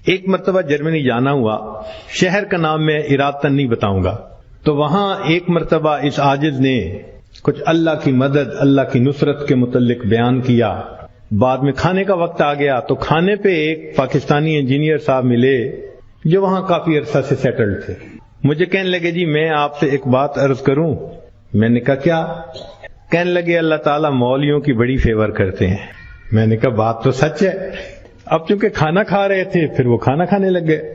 ایک مرتبہ جرمنی جانا ہوا، شہر کا نام میں ارادتاً نہیں بتاؤں گا، تو وہاں ایک مرتبہ اس عاجز نے کچھ اللہ کی مدد، اللہ کی نصرت کے متعلق بیان کیا۔ بعد میں کھانے کا وقت آ گیا تو کھانے پہ ایک پاکستانی انجینئر صاحب ملے جو وہاں کافی عرصہ سے سیٹلڈ تھے۔ مجھے کہنے لگے جی میں آپ سے ایک بات عرض کروں؟ میں نے کہا کیا؟ کہنے لگے اللہ تعالیٰ مولویوں کی بڑی فیور کرتے ہیں۔ میں نے کہا بات تو سچ ہے۔ اب چونکہ کھانا کھا رہے تھے پھر وہ کھانا کھانے لگ گئے۔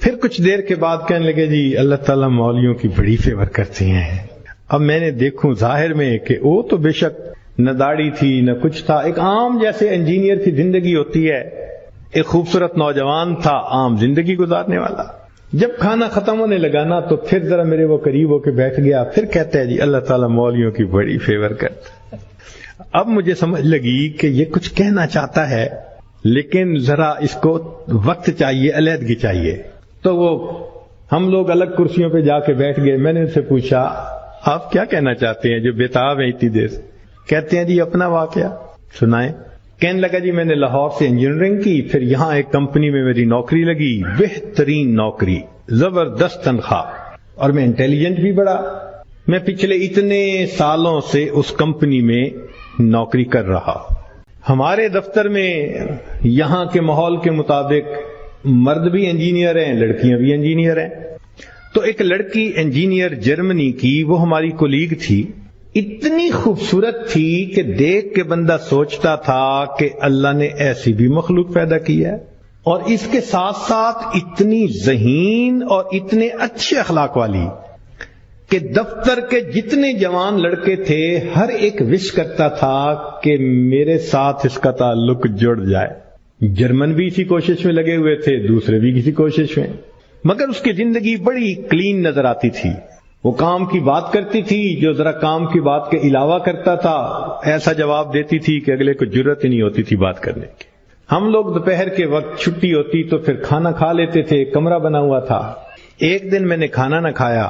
پھر کچھ دیر کے بعد کہنے لگے جی اللہ تعالیٰ مولویوں کی بڑی فیور کرتے ہیں۔ اب میں نے دیکھوں ظاہر میں کہ وہ تو بے شک نہ داڑھی تھی نہ کچھ تھا، ایک عام جیسے انجینئر کی زندگی ہوتی ہے، ایک خوبصورت نوجوان تھا عام زندگی گزارنے والا۔ جب کھانا ختم ہونے لگا نا تو پھر ذرا میرے وہ قریب ہو کے بیٹھ گیا، پھر کہتا ہے جی اللہ تعالیٰ مولویوں کی بڑی فیور کرتا ہے۔ اب مجھے سمجھ لگی کہ یہ کچھ کہنا چاہتا ہے لیکن ذرا اس کو وقت چاہیے، علیحدگی چاہیے۔ تو وہ ہم لوگ الگ کرسیوں پہ جا کے بیٹھ گئے۔ میں نے ان سے پوچھا آپ کیا کہنا چاہتے ہیں جو بےتاب ہیں اتنی دیر سے؟ کہتے ہیں جی اپنا واقعہ سنائیں۔ کہنے لگا جی میں نے لاہور سے انجینئرنگ کی، پھر یہاں ایک کمپنی میں میری نوکری لگی، بہترین نوکری، زبردست تنخواہ، اور میں انٹیلیجنٹ بھی بڑا۔ میں پچھلے اتنے سالوں سے اس کمپنی میں نوکری کر رہا۔ ہمارے دفتر میں یہاں کے ماحول کے مطابق مرد بھی انجینئر ہیں، لڑکیاں بھی انجینئر ہیں۔ تو ایک لڑکی انجینئر جرمنی کی، وہ ہماری کولیگ تھی، اتنی خوبصورت تھی کہ دیکھ کے بندہ سوچتا تھا کہ اللہ نے ایسی بھی مخلوق پیدا کی ہے، اور اس کے ساتھ ساتھ اتنی ذہین اور اتنے اچھے اخلاق والی کہ دفتر کے جتنے جوان لڑکے تھے ہر ایک وش کرتا تھا کہ میرے ساتھ اس کا تعلق جڑ جائے۔ جرمن بھی اسی کوشش میں لگے ہوئے تھے، دوسرے بھی کسی کوشش میں، مگر اس کی زندگی بڑی کلین نظر آتی تھی۔ وہ کام کی بات کرتی تھی، جو ذرا کام کی بات کے علاوہ کرتا تھا ایسا جواب دیتی تھی کہ اگلے کو جرت ہی نہیں ہوتی تھی بات کرنے کی۔ ہم لوگ دوپہر کے وقت چھٹی ہوتی تو پھر کھانا کھا لیتے تھے، کمرہ بنا ہوا تھا۔ ایک دن میں نے کھانا نہ کھایا،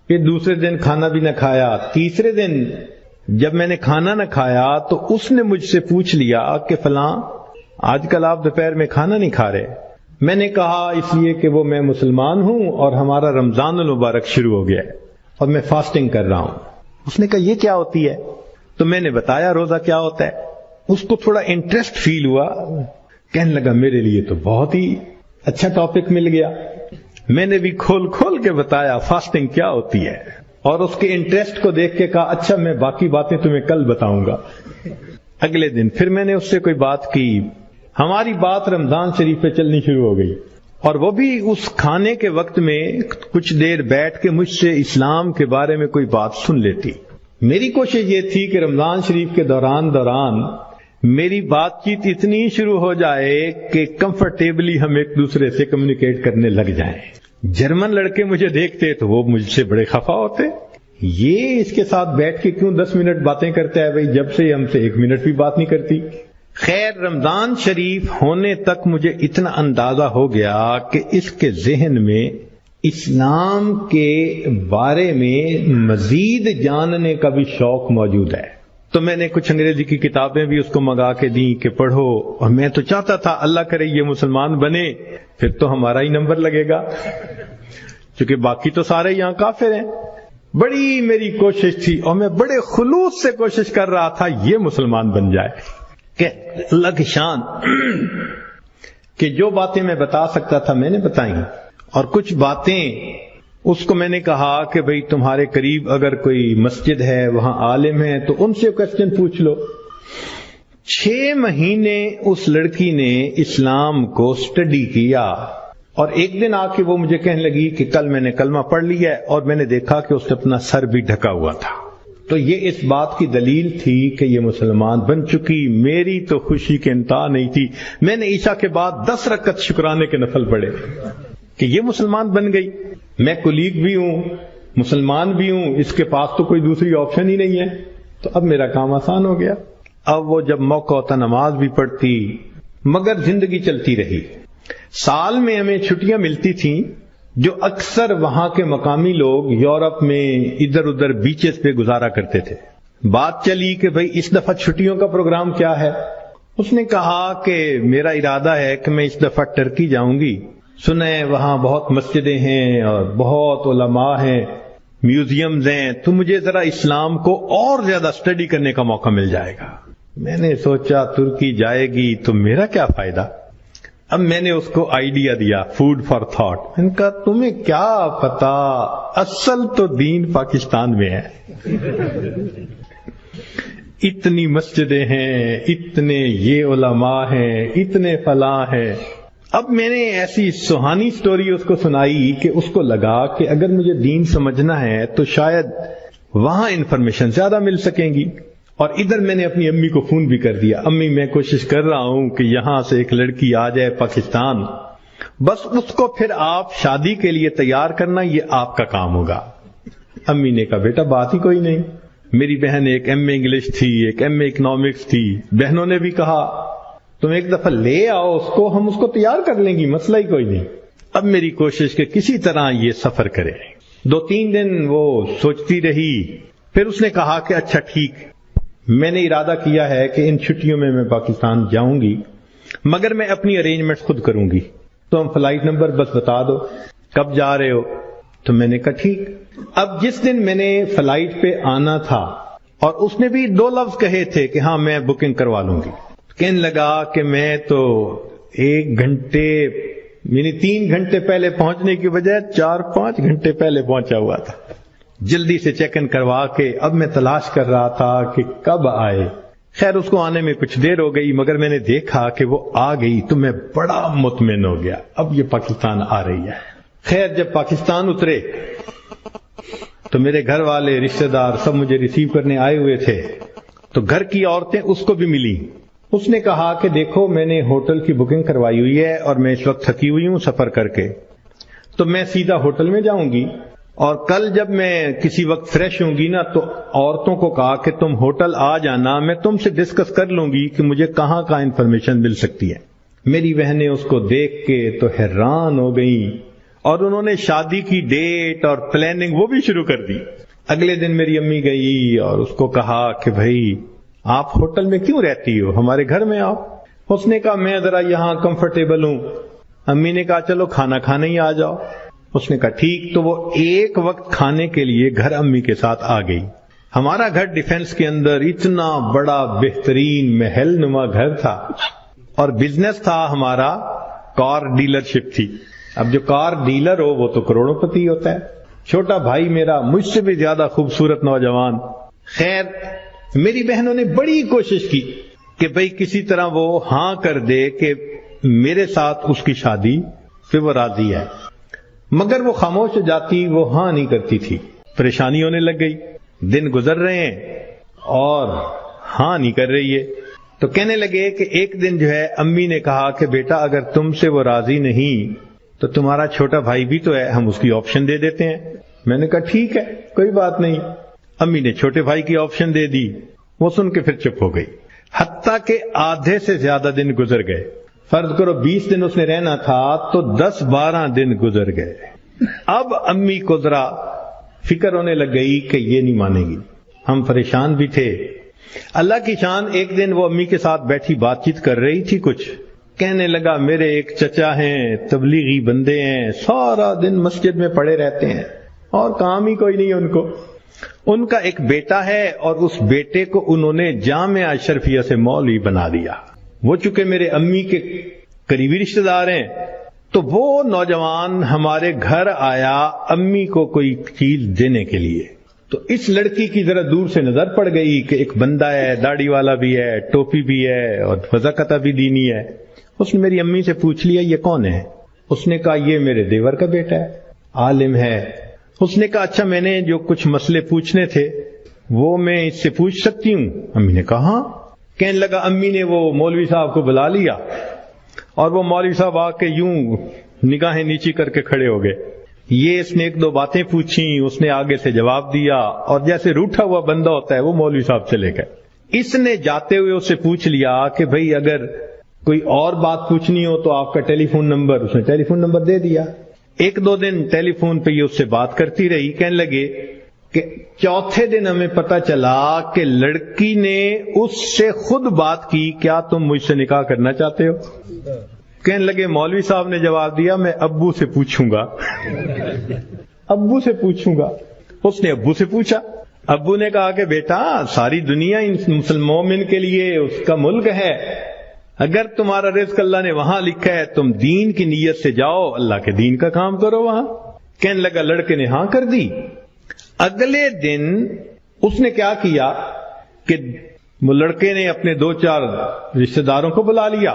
پھر دوسرے دن کھانا بھی نہ کھایا، تیسرے دن جب میں نے کھانا نہ کھایا تو اس نے مجھ سے پوچھ لیا کہ فلاں آج کل آپ دوپہر میں کھانا نہیں کھا رہے؟ میں نے کہا اس لیے کہ وہ میں مسلمان ہوں اور ہمارا رمضان المبارک شروع ہو گیا ہے اور میں فاسٹنگ کر رہا ہوں۔ اس نے کہا یہ کیا ہوتی ہے؟ تو میں نے بتایا روزہ کیا ہوتا ہے۔ اس کو تھوڑا انٹرسٹ فیل ہوا، کہنے لگا میرے لیے تو بہت ہی اچھا ٹاپک مل گیا۔ میں نے بھی کھول کھول کے بتایا فاسٹنگ کیا ہوتی ہے، اور اس کے انٹرسٹ کو دیکھ کے کہا اچھا میں باقی باتیں تمہیں کل بتاؤں گا۔ اگلے دن پھر میں نے اس سے کوئی بات کی، ہماری بات رمضان شریف پہ چلنی شروع ہو گئی، اور وہ بھی اس کھانے کے وقت میں کچھ دیر بیٹھ کے مجھ سے اسلام کے بارے میں کوئی بات سن لیتی۔ میری کوشش یہ تھی کہ رمضان شریف کے دوران میری بات چیت اتنی شروع ہو جائے کہ کمفرٹیبلی ہم ایک دوسرے سے کمیونیکیٹ کرنے لگ جائیں۔ جرمن لڑکے مجھے دیکھتے تو وہ مجھ سے بڑے خفا ہوتے، یہ اس کے ساتھ بیٹھ کے کیوں 10 منٹ باتیں کرتا ہے؟ بھائی جب سے ہم سے 1 منٹ بھی بات نہیں کرتی۔ خیر رمضان شریف ہونے تک مجھے اتنا اندازہ ہو گیا کہ اس کے ذہن میں اسلام کے بارے میں مزید جاننے کا بھی شوق موجود ہے۔ تو میں نے کچھ انگریزی کی کتابیں بھی اس کو منگا کے دیں کہ پڑھو، اور میں تو چاہتا تھا اللہ کرے یہ مسلمان بنے، پھر تو ہمارا ہی نمبر لگے گا، کیونکہ باقی تو سارے یہاں کافر ہیں۔ بڑی میری کوشش تھی اور میں بڑے خلوص سے کوشش کر رہا تھا یہ مسلمان بن جائے، کہ اللہ کی شان کہ جو باتیں میں بتا سکتا تھا میں نے بتائیں، اور کچھ باتیں اس کو میں نے کہا کہ بھئی تمہارے قریب اگر کوئی مسجد ہے وہاں عالم ہے تو ان سے کوسچن پوچھ لو۔ 6 مہینے اس لڑکی نے اسلام کو سٹڈی کیا، اور ایک دن آ کے وہ مجھے کہنے لگی کہ کل میں نے کلمہ پڑھ لیا ہے، اور میں نے دیکھا کہ اس نے اپنا سر بھی ڈھکا ہوا تھا۔ تو یہ اس بات کی دلیل تھی کہ یہ مسلمان بن چکی۔ میری تو خوشی کے انتہا نہیں تھی۔ میں نے عشاء کے بعد 10 رکعت شکرانے کے نفل پڑھے کہ یہ مسلمان بن گئی۔ میں کولیگ بھی ہوں، مسلمان بھی ہوں، اس کے پاس تو کوئی دوسری آپشن ہی نہیں ہے، تو اب میرا کام آسان ہو گیا۔ اب وہ جب موقع ہوتا نماز بھی پڑھتی، مگر زندگی چلتی رہی۔ سال میں ہمیں چھٹیاں ملتی تھیں جو اکثر وہاں کے مقامی لوگ یورپ میں ادھر ادھر بیچز پہ گزارا کرتے تھے۔ بات چلی کہ بھئی اس دفعہ چھٹیوں کا پروگرام کیا ہے؟ اس نے کہا کہ میرا ارادہ ہے کہ میں اس دفعہ ٹرکی جاؤں گی، سنے وہاں بہت مسجدیں ہیں اور بہت علماء ہیں، میوزیمز ہیں، تو مجھے ذرا اسلام کو اور زیادہ اسٹڈی کرنے کا موقع مل جائے گا۔ میں نے سوچا ترکی جائے گی تو میرا کیا فائدہ؟ اب میں نے اس کو آئیڈیا دیا، فوڈ فار تھاٹ۔ ان کا تمہیں کیا پتا، اصل تو دین پاکستان میں ہے۔ اتنی مسجدیں ہیں، اتنے یہ علماء ہیں، اتنے فلاں ہیں۔ اب میں نے ایسی سہانی سٹوری اس کو سنائی کہ اس کو لگا کہ اگر مجھے دین سمجھنا ہے تو شاید وہاں انفارمیشن زیادہ مل سکیں گی۔ اور ادھر میں نے اپنی امی کو فون بھی کر دیا، امی میں کوشش کر رہا ہوں کہ یہاں سے ایک لڑکی آ جائے پاکستان، بس اس کو پھر آپ شادی کے لیے تیار کرنا، یہ آپ کا کام ہوگا۔ امی نے کہا بیٹا بات ہی کوئی نہیں۔ میری بہن ایک ایم اے انگلش تھی، ایک ایم اے اکنامکس تھی، بہنوں نے بھی کہا تم ایک دفعہ لے آؤ اس کو، ہم اس کو تیار کر لیں گی، مسئلہ ہی کوئی نہیں۔ اب میری کوشش کہ کسی طرح یہ سفر کرے۔ 2-3 دن وہ سوچتی رہی، پھر اس نے کہا کہ اچھا ٹھیک، میں نے ارادہ کیا ہے کہ ان چھٹیوں میں پاکستان جاؤں گی، مگر میں اپنی ارینجمنٹ خود کروں گی، تو ہم فلائٹ نمبر بس بتا دو کب جا رہے ہو۔ تو میں نے کہا ٹھیک۔ اب جس دن میں نے فلائٹ پہ آنا تھا، اور اس نے بھی 2 لفظ کہے تھے کہ ہاں میں بکنگ کروا لوں گی، کہنے لگا کہ میں تو 1 گھنٹے یعنی 3 گھنٹے پہلے پہنچنے کی بجائے 4-5 گھنٹے پہلے پہنچا ہوا تھا۔ جلدی سے چیک ان کروا کے اب میں تلاش کر رہا تھا کہ کب آئے۔ خیر اس کو آنے میں کچھ دیر ہو گئی، مگر میں نے دیکھا کہ وہ آ گئی تو میں بڑا مطمئن ہو گیا، اب یہ پاکستان آ رہی ہے۔ خیر جب پاکستان اترے تو میرے گھر والے رشتہ دار سب مجھے ریسیو کرنے آئے ہوئے تھے، تو گھر کی عورتیں اس کو بھی ملی۔ اس نے کہا کہ دیکھو میں نے ہوٹل کی بکنگ کروائی ہوئی ہے اور میں اس وقت تھکی ہوئی ہوں سفر کر کے، تو میں سیدھا ہوٹل میں جاؤں گی، اور کل جب میں کسی وقت فریش ہوں گی نا تو عورتوں کو کہا کہ تم ہوٹل آ جانا، میں تم سے ڈسکس کر لوں گی کہ مجھے کہاں کا انفارمیشن مل سکتی ہے۔ میری بہنیں اس کو دیکھ کے تو حیران ہو گئیں، اور انہوں نے شادی کی ڈیٹ اور پلاننگ وہ بھی شروع کر دی۔ اگلے دن میری امی گئی اور اس کو کہا کہ بھائی آپ ہوٹل میں کیوں رہتی ہو، ہمارے گھر میں آؤ۔ اس نے کہا میں ذرا یہاں کمفرٹیبل ہوں۔ امی نے کہا چلو کھانا کھانے ہی آ جاؤ۔ اس نے کہا ٹھیک، تو وہ ایک وقت کھانے کے لیے گھر امی کے ساتھ آ گئی۔ ہمارا گھر ڈیفنس کے اندر اتنا بڑا بہترین محل نما گھر تھا، اور بزنس تھا ہمارا، کار ڈیلرشپ تھی۔ اب جو کار ڈیلر ہو وہ تو کروڑوں پتی ہوتا ہے۔ چھوٹا بھائی میرا مجھ سے بھی زیادہ خوبصورت نوجوان۔ خیر میری بہنوں نے بڑی کوشش کی کہ بھئی کسی طرح وہ ہاں کر دے کہ میرے ساتھ اس کی شادی پہ وہ راضی ہے، مگر وہ خاموش ہو جاتی، وہ ہاں نہیں کرتی تھی۔ پریشانی ہونے لگ گئی، دن گزر رہے ہیں اور ہاں نہیں کر رہی ہے۔ تو کہنے لگے کہ ایک دن جو ہے امی نے کہا کہ بیٹا اگر تم سے وہ راضی نہیں تو تمہارا چھوٹا بھائی بھی تو ہے، ہم اس کی آپشن دے دیتے ہیں۔ میں نے کہا ٹھیک ہے کوئی بات نہیں۔ امی نے چھوٹے بھائی کی آپشن دے دی، وہ سن کے پھر چپ ہو گئی۔ حتیٰ کہ آدھے سے زیادہ دن گزر گئے، فرض کرو 20 دن اس نے رہنا تھا تو 10-12 دن گزر گئے۔ اب امی کو ذرا فکر ہونے لگ گئی کہ یہ نہیں مانے گی، ہم پریشان بھی تھے۔ اللہ کی شان ایک دن وہ امی کے ساتھ بیٹھی بات چیت کر رہی تھی، کچھ کہنے لگا میرے ایک چچا ہیں، تبلیغی بندے ہیں، سارا دن مسجد میں پڑے رہتے ہیں اور کام ہی کوئی نہیں ان کو۔ ان کا ایک بیٹا ہے اور اس بیٹے کو انہوں نے جامعہ اشرفیہ سے مولوی بنا دیا۔ وہ چونکہ میرے امی کے قریبی رشتہ دار ہیں تو وہ نوجوان ہمارے گھر آیا امی کو کوئی چیز دینے کے لیے۔ تو اس لڑکی کی ذرا دور سے نظر پڑ گئی کہ ایک بندہ ہے، داڑھی والا بھی ہے، ٹوپی بھی ہے اور وضاقتہ بھی دینی ہے۔ اس نے میری امی سے پوچھ لیا یہ کون ہے؟ اس نے کہا یہ میرے دیور کا بیٹا ہے، عالم ہے۔ اس نے کہا اچھا میں نے جو کچھ مسئلے پوچھنے تھے وہ میں اس سے پوچھ سکتی ہوں؟ امی نے کہا ہاں۔ کہنے لگا امی نے وہ مولوی صاحب کو بلا لیا اور وہ مولوی صاحب آ کے یوں نگاہیں نیچی کر کے کھڑے ہو گئے۔ یہ اس نے 1-2 باتیں پوچھی، اس نے آگے سے جواب دیا اور جیسے روٹھا ہوا بندہ ہوتا ہے وہ مولوی صاحب چلے گئے۔ اس نے جاتے ہوئے اس سے پوچھ لیا کہ بھئی اگر کوئی اور بات پوچھنی ہو تو آپ کا ٹیلی فون نمبر، اس نے ٹیلی فون نمبر دے دیا۔ 1-2 دن ٹیلی فون پہ یہ اس سے بات کرتی رہی۔ کہنے لگے کہ چوتھے دن ہمیں پتہ چلا کہ لڑکی نے اس سے خود بات کی، کیا تم مجھ سے نکاح کرنا چاہتے ہو؟ کہنے لگے مولوی صاحب نے جواب دیا میں ابو سے پوچھوں گا ابو سے پوچھوں گا۔ اس نے ابو سے پوچھا، ابو نے کہا کہ بیٹا ساری دنیا مسلم مومن کے لیے اس کا ملک ہے، اگر تمہارا رزق اللہ نے وہاں لکھا ہے تم دین کی نیت سے جاؤ، اللہ کے دین کا کام کرو وہاں۔ کہنے لگا لڑکے نے ہاں کر دی۔ اگلے دن اس نے کیا کیا کہ وہ لڑکے نے اپنے 2-4 رشتہ داروں کو بلا لیا،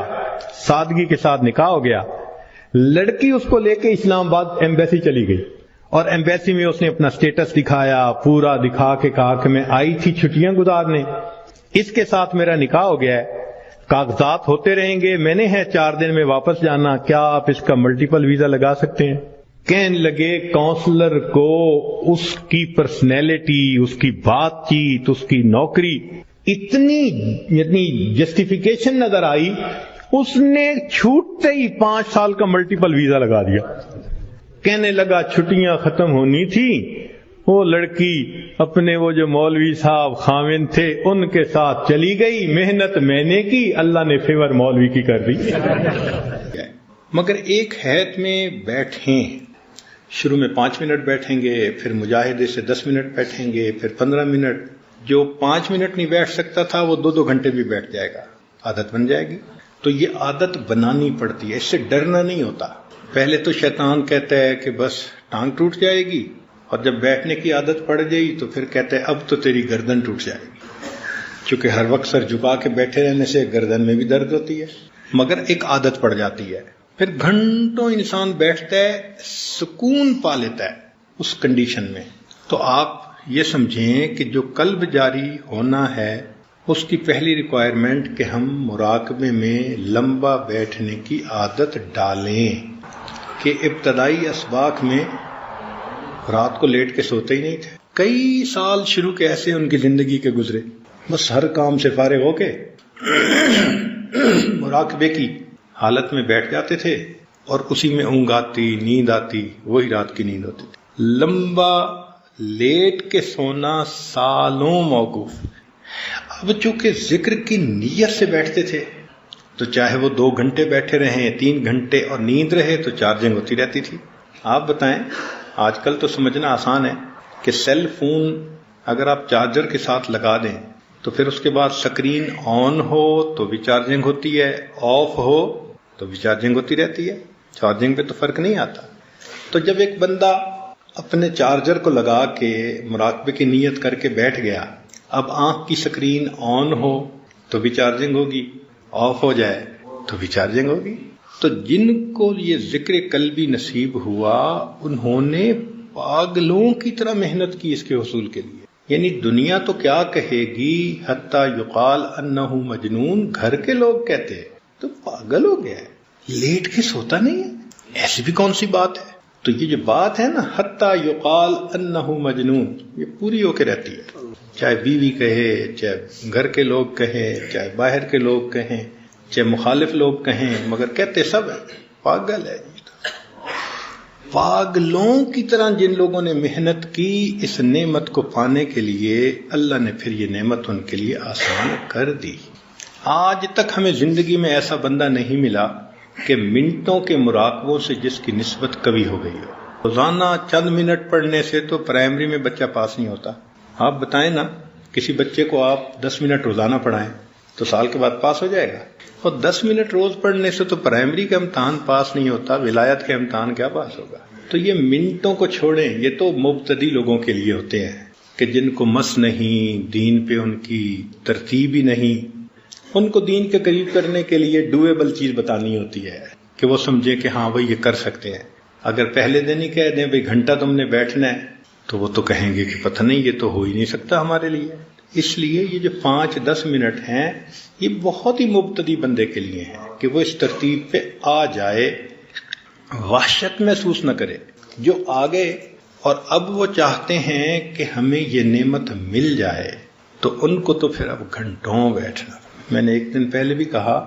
سادگی کے ساتھ نکاح ہو گیا۔ لڑکی اس کو لے کے اسلام آباد ایمبیسی چلی گئی، اور ایمبیسی میں اس نے اپنا سٹیٹس دکھایا، پورا دکھا کے کہا کہ میں آئی تھی چھٹیاں گزارنے، اس کے ساتھ میرا نکاح ہو گیا ہے، کاغذات ہوتے رہیں گے، میں نے ہے 4 دن میں واپس جانا، کیا آپ اس کا ملٹیپل ویزا لگا سکتے ہیں؟ کہنے لگے کونسلر کو اس کی پرسنالٹی، اس کی بات چیت، اس کی نوکری اتنی جسٹیفیکیشن نظر آئی، اس نے چھوٹتے ہی 5 سال کا ملٹیپل ویزا لگا دیا۔ کہنے لگا چھٹیاں ختم ہونی تھی، وہ لڑکی اپنے وہ جو مولوی صاحب خاوند تھے ان کے ساتھ چلی گئی، محنت میں نے کی، اللہ نے فیور مولوی کی کر دی۔ مگر ایک حیت میں بیٹھیں، شروع میں 5 منٹ بیٹھیں گے، پھر مجاہدے سے 10 منٹ بیٹھیں گے، پھر 15 منٹ، جو 5 منٹ نہیں بیٹھ سکتا تھا وہ 2 گھنٹے بھی بیٹھ جائے گا، عادت بن جائے گی۔ تو یہ عادت بنانی پڑتی ہے، اس سے ڈرنا نہیں ہوتا۔ پہلے تو شیطان کہتا ہے کہ بس ٹانگ ٹوٹ جائے گی، اور جب بیٹھنے کی عادت پڑ گئی تو پھر کہتا ہے اب تو تیری گردن ٹوٹ جائے گی، چونکہ ہر وقت سر جھکا کے بیٹھے رہنے سے گردن میں بھی درد ہوتی ہے، مگر ایک عادت پڑ جاتی ہے۔ پھر گھنٹوں انسان بیٹھتا ہے، سکون پا لیتا ہے اس کنڈیشن میں۔ تو آپ یہ سمجھیں کہ جو قلب جاری ہونا ہے اس کی پہلی ریکوائرمنٹ کہ ہم مراقبے میں لمبا بیٹھنے کی عادت ڈالیں، کہ ابتدائی اسباق میں رات کو لیٹ کے سوتے ہی نہیں تھے۔ کئی سال شروع کے ایسے ان کی زندگی کے گزرے، بس ہر کام سے فارغ ہو کے مراقبے کی حالت میں بیٹھ جاتے تھے، اور اسی میں اونگ آتی، نیند آتی، وہی رات کی نیند ہوتی تھی۔ لمبا لیٹ کے سونا سالوں موقوف۔ اب چونکہ ذکر کی نیت سے بیٹھتے تھے تو چاہے وہ 2 گھنٹے بیٹھے رہیں، 3 گھنٹے، اور نیند رہے تو چارجنگ ہوتی رہتی تھی۔ آپ بتائیں، آج کل تو سمجھنا آسان ہے کہ سیل فون اگر آپ چارجر کے ساتھ لگا دیں تو پھر اس کے بعد سکرین آن ہو تو بھی چارجنگ ہوتی ہے، آف ہو تو بھی چارجنگ ہوتی رہتی ہے، چارجنگ پہ تو فرق نہیں آتا۔ تو جب ایک بندہ اپنے چارجر کو لگا کے مراقبے کی نیت کر کے بیٹھ گیا، اب آنکھ کی سکرین آن ہو تو بھی چارجنگ ہوگی، آف ہو جائے تو بھی چارجنگ ہوگی۔ تو جن کو یہ ذکر قلبی نصیب ہوا انہوں نے پاگلوں کی طرح محنت کی اس کے حصول کے لیے۔ یعنی دنیا تو کیا کہے گی، حتیٰ یقال انہ مجنون، گھر کے لوگ کہتے ہیں تو پاگل ہو گیا ہے، لیٹ کے سوتا نہیں ہے، ایسی بھی کون سی بات ہے؟ تو یہ جو بات ہے نا، حتیٰ یقال انہ مجنون، یہ پوری ہو کے رہتی ہے، چاہے بیوی کہے، چاہے گھر کے لوگ کہیں، چاہے باہر کے لوگ کہیں، چاہے مخالف لوگ کہیں، مگر کہتے سب ہیں پاگل ہے۔ پاگلوں کی طرح جن لوگوں نے محنت کی اس نعمت کو پانے کے لیے، اللہ نے پھر یہ نعمت ان کے لیے آسان کر دی۔ آج تک ہمیں زندگی میں ایسا بندہ نہیں ملا کہ منٹوں کے مراقبوں سے جس کی نسبت کبھی ہو گئی ہو۔ روزانہ چند منٹ پڑھنے سے تو پرائمری میں بچہ پاس نہیں ہوتا۔ آپ بتائیں نا، کسی بچے کو آپ 10 منٹ روزانہ پڑھائیں تو سال کے بعد پاس ہو جائے گا، اور 10 منٹ روز پڑھنے سے تو پرائمری کا امتحان پاس نہیں ہوتا، ولایت کا امتحان کیا پاس ہوگا؟ تو یہ منٹوں کو چھوڑیں، یہ تو مبتدی لوگوں کے لیے ہوتے ہیں کہ جن کو مس نہیں، دین پہ ان کی ترتیب ہی نہیں، ان کو دین کے قریب کرنے کے لیے ڈویبل چیز بتانی ہوتی ہے کہ وہ سمجھے کہ ہاں بھائی یہ کر سکتے ہیں۔ اگر پہلے دن ہی کہہ دیں بھائی گھنٹہ تم نے بیٹھنا ہے تو وہ تو کہیں گے کہ پتہ نہیں، یہ تو ہو ہی نہیں سکتا ہمارے لیے۔ اس لیے یہ جو 5-10 منٹ ہیں یہ بہت ہی مبتدی بندے کے لیے ہیں کہ وہ اس ترتیب پہ آ جائے، وحشت محسوس نہ کرے۔ جو آگے اور اب وہ چاہتے ہیں کہ ہمیں یہ نعمت مل جائے تو ان کو تو پھر اب گھنٹوں بیٹھنا۔ میں نے ایک دن پہلے بھی کہا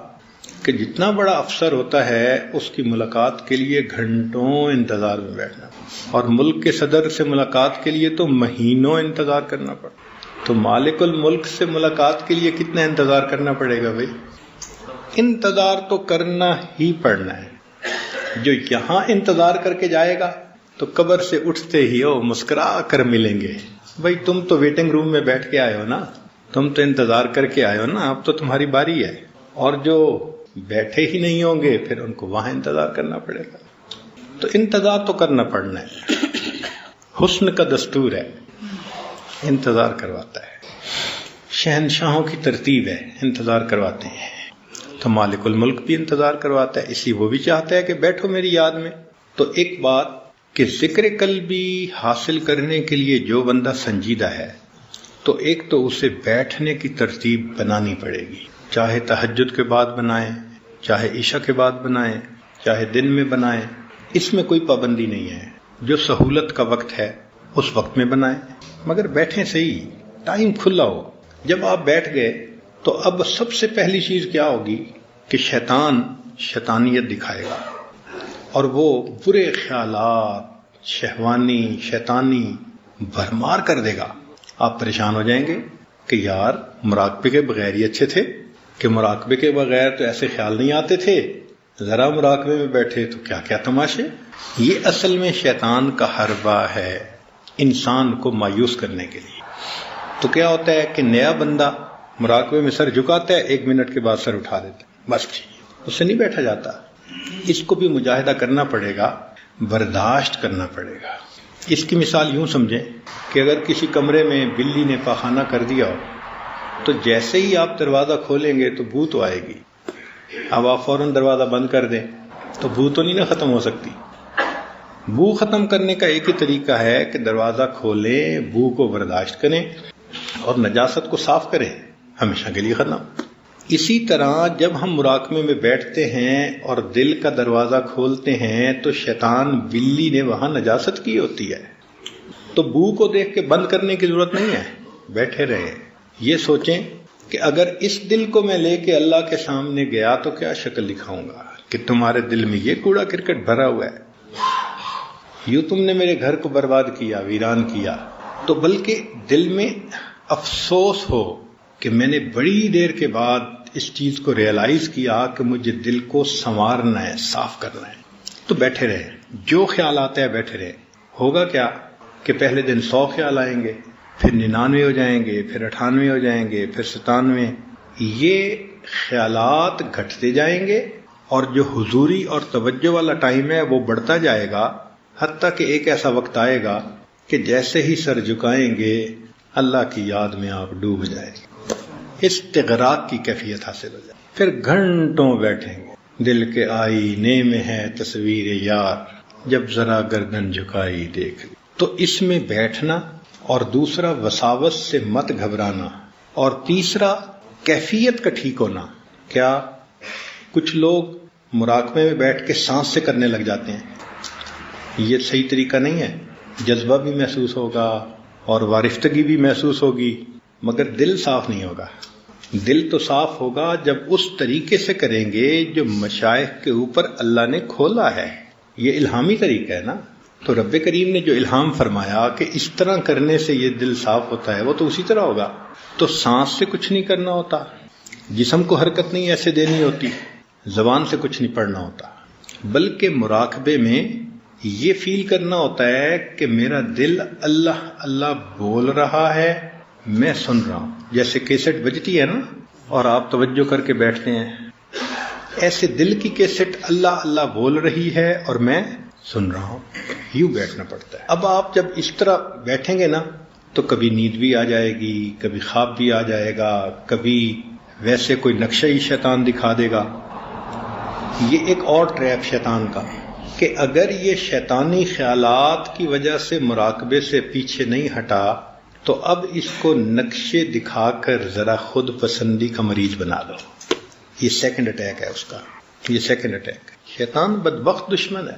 کہ جتنا بڑا افسر ہوتا ہے اس کی ملاقات کے لیے گھنٹوں انتظار میں بیٹھنا، اور ملک کے صدر سے ملاقات کے لیے تو مہینوں انتظار کرنا پڑتا، تو مالک الملک سے ملاقات کے لیے کتنا انتظار کرنا پڑے گا بھائی؟ انتظار تو کرنا ہی پڑنا ہے۔ جو یہاں انتظار کر کے جائے گا تو قبر سے اٹھتے ہی مسکرا کر ملیں گے، بھائی تم تو ویٹنگ روم میں بیٹھ کے آئے ہو نا، تم تو انتظار کر کے آئے ہو نا، اب تو تمہاری باری ہے۔ اور جو بیٹھے ہی نہیں ہوں گے پھر ان کو وہاں انتظار کرنا پڑے گا۔ تو انتظار تو کرنا پڑنا ہے، حسن کا دستور ہے، انتظار کرواتا ہے، شہنشاہوں کی ترتیب ہے، انتظار کرواتے ہیں۔ تو مالک الملک بھی انتظار کرواتا ہے، اس لیے وہ بھی چاہتا ہے کہ بیٹھو میری یاد میں۔ تو ایک بات کہ ذکر قلبی حاصل کرنے کے لیے جو بندہ سنجیدہ ہے تو ایک تو اسے بیٹھنے کی ترتیب بنانی پڑے گی، چاہے تہجد کے بعد بنائیں، چاہے عشاء کے بعد بنائیں، چاہے دن میں بنائیں، اس میں کوئی پابندی نہیں ہے۔ جو سہولت کا وقت ہے اس وقت میں بنائیں، مگر بیٹھیں صحیح، ٹائم کھلا ہو۔ جب آپ بیٹھ گئے تو اب سب سے پہلی چیز کیا ہوگی کہ شیطان شیطانیت دکھائے گا، اور وہ برے خیالات شہوانی شیطانی بھرمار کر دے گا۔ آپ پریشان ہو جائیں گے کہ یار مراقبے کے بغیر ہی اچھے تھے، کہ مراقبے کے بغیر تو ایسے خیال نہیں آتے تھے، ذرا مراقبے میں بیٹھے تو کیا کیا تماشے۔ یہ اصل میں شیطان کا حربہ ہے انسان کو مایوس کرنے کے لیے۔ تو کیا ہوتا ہے کہ نیا بندہ مراقبے میں سر جھکاتا ہے، 1 منٹ کے بعد سر اٹھا دیتا ہے، بس ٹھیک، اس سے نہیں بیٹھا جاتا۔ اس کو بھی مجاہدہ کرنا پڑے گا، برداشت کرنا پڑے گا۔ اس کی مثال یوں سمجھیں کہ اگر کسی کمرے میں بلی نے پاخانہ کر دیا ہو تو جیسے ہی آپ دروازہ کھولیں گے تو بو تو آئے گی، اب آپ فوراً دروازہ بند کر دیں تو بو تو نہیں نہ ختم ہو سکتی۔ بو ختم کرنے کا ایک ہی طریقہ ہے کہ دروازہ کھولیں، بو کو برداشت کریں اور نجاست کو صاف کریں، ہمیشہ کے لیے ختم۔ اسی طرح جب ہم مراقبے میں بیٹھتے ہیں اور دل کا دروازہ کھولتے ہیں تو شیطان بلی نے وہاں نجاست کی ہوتی ہے، تو بو کو دیکھ کے بند کرنے کی ضرورت نہیں ہے، بیٹھے رہیں۔ یہ سوچیں کہ اگر اس دل کو میں لے کے اللہ کے سامنے گیا تو کیا شکل دکھاؤں گا کہ تمہارے دل میں یہ کوڑا کرکٹ بھرا ہوا ہے، یوں تم نے میرے گھر کو برباد کیا، ویران کیا۔ تو بلکہ دل میں افسوس ہو کہ میں نے بڑی دیر کے بعد اس چیز کو ریئلائز کیا کہ مجھے دل کو سنوارنا ہے، صاف کرنا ہے۔ تو بیٹھے رہیں، جو خیال آتا ہے بیٹھے رہیں۔ ہوگا کیا کہ پہلے دن 100 خیال آئیں گے، پھر 99 ہو جائیں گے، پھر 98 ہو جائیں گے، پھر 97۔ یہ خیالات گھٹتے جائیں گے اور جو حضوری اور توجہ والا ٹائم ہے وہ بڑھتا جائے گا، حتیٰ کہ ایک ایسا وقت آئے گا کہ جیسے ہی سر جھکائیں گے اللہ کی یاد میں آپ ڈوب جائیں گے، استغراق کی کیفیت حاصل ہو جائے۔ پھر گھنٹوں بیٹھیں گے، دل کے آئینے میں ہے تصویر یار، جب ذرا گردن جھکائی دیکھ لی۔ تو اس میں بیٹھنا، اور دوسرا وساوس سے مت گھبرانا، اور تیسرا کیفیت کا ٹھیک ہونا۔ کیا کچھ لوگ مراقبے میں بیٹھ کے سانس سے کرنے لگ جاتے ہیں، یہ صحیح طریقہ نہیں ہے۔ جذبہ بھی محسوس ہوگا اور وارفتگی بھی محسوس ہوگی، مگر دل صاف نہیں ہوگا۔ دل تو صاف ہوگا جب اس طریقے سے کریں گے جو مشائخ کے اوپر اللہ نے کھولا ہے۔ یہ الہامی طریقہ ہے نا، تو رب کریم نے جو الہام فرمایا کہ اس طرح کرنے سے یہ دل صاف ہوتا ہے، وہ تو اسی طرح ہوگا۔ تو سانس سے کچھ نہیں کرنا ہوتا، جسم کو حرکت نہیں ایسے دینی ہوتی، زبان سے کچھ نہیں پڑھنا ہوتا، بلکہ مراقبے میں یہ فیل کرنا ہوتا ہے کہ میرا دل اللہ اللہ بول رہا ہے، میں سن رہا ہوں۔ جیسے کیسٹ بجتی ہے نا اور آپ توجہ کر کے بیٹھتے ہیں، ایسے دل کی کیسٹ اللہ اللہ بول رہی ہے اور میں سن رہا ہوں، یوں بیٹھنا پڑتا ہے۔ اب آپ جب اس طرح بیٹھیں گے نا تو کبھی نیند بھی آ جائے گی، کبھی خواب بھی آ جائے گا، کبھی ویسے کوئی نقشہ ہی شیطان دکھا دے گا۔ یہ ایک اور ٹریپ شیطان کا کہ اگر یہ شیطانی خیالات کی وجہ سے مراقبے سے پیچھے نہیں ہٹا تو اب اس کو نقشے دکھا کر ذرا خود پسندی کا مریض بنا لو۔ یہ سیکنڈ اٹیک ہے اس کا، یہ سیکنڈ اٹیک۔ شیطان بدبخت دشمن ہے۔